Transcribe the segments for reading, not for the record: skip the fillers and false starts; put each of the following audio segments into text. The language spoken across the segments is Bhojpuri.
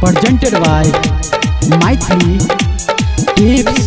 presented by Mythili Tips.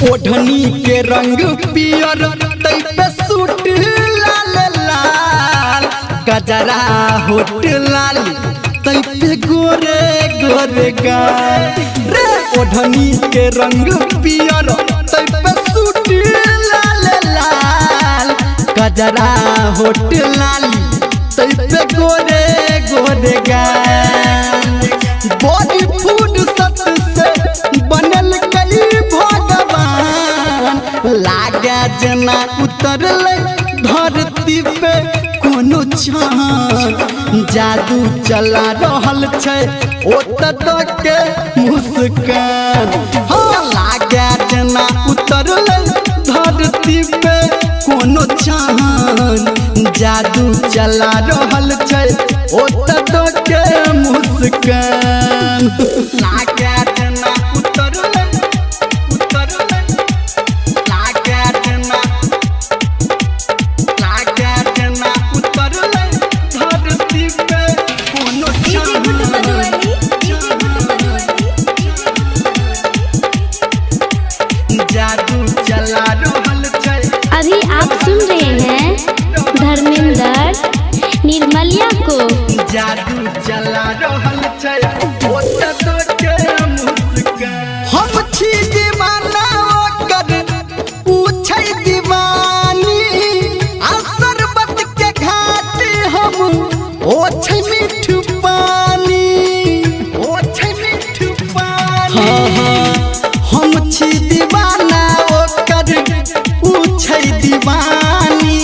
ओढ़नी के रंग पियर तै पे सूट लाल लाल, गजरा होट लाल तै पे गोरे गोरे गाल रे। ओढ़नी के रंग पियर तै पे सूट लाल लाल, गजरा होट लाल तै पे गोरे गोरे गाल। बॉडी फूड सत से बनल कई भगवान, लागे जना उतरल धरती पे कोनो चाँद। जादू चला रहल छै ओत के मुस्कान, हाँ लागे जना उतरल धरती पे कोनो चाँद। जादू चला रहल छै ओत के मुस्कान, लागे जना उतरल धरती पे कोनो जादू चला रहल छै। अभी आप सुन रहे हैं धर्मेंद्र निर्मलिया को। जादू चला रहल छै ओत के मुस्कान। हम छी दीवाना ओकर पूछै दीवानी, शरबत के घाट हम ओ छै मीठू पानी, ओ छै मीठू पानी। हम छी दीवाना ओकर पूछै दीवानी,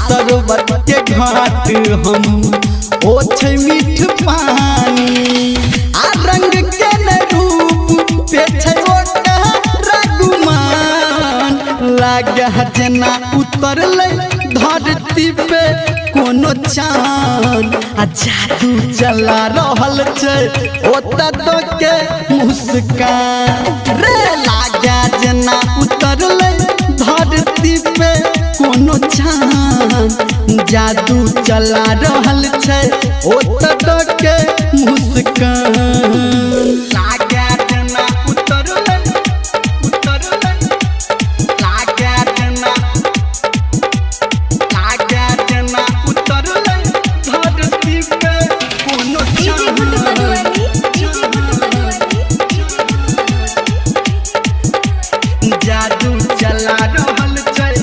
शरबत के घाट हम ओ छै मीठ पानी। रंग के न रूप पे छै रघुमान, लागे जना उतरल धरती पे कोनो चाँद। जादू चला रहल छै ओत के मुस्कान रे। लागे जना उतरल धरती पे कोनो चाँद। जादू चला रहल छै ओत के मुस्कान, लागे जना उतरल लागे जना उतरल धरती पे कोनो चाँद। जादू चला रहल छै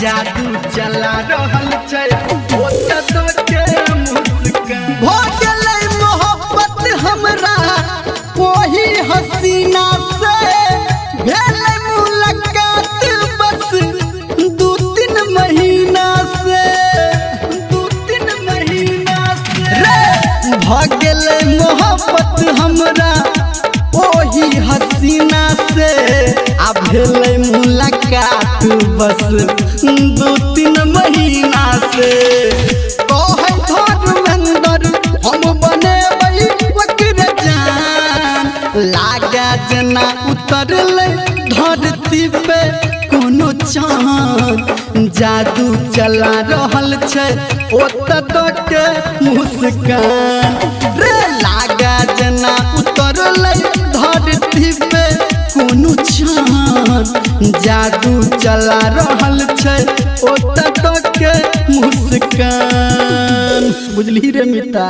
जादू चला रहल छै ओत के मुस्कान। भ गेलै मोहब्बत हमरा ओही हसीना से, भेलै मुलाकात बस 2-3 महीना से, 2-3 महीना से रे। भ गेलै मोहब्बत हमरा ओही हसीना से, आ भेलै मुलाकात बस 2-3 महीना से। कहै धर्मेंद्र हम बनेबै ओकर जान, लागे जना उतरल धरती पे कोनो चाँद। जादू चला रहल छै ओत के मुस्कान रे। लागे जना उतरल धरती पे कोनो चाँद। जादू चला रहल छै ओत के मुस्कान। बुझली रे मिता।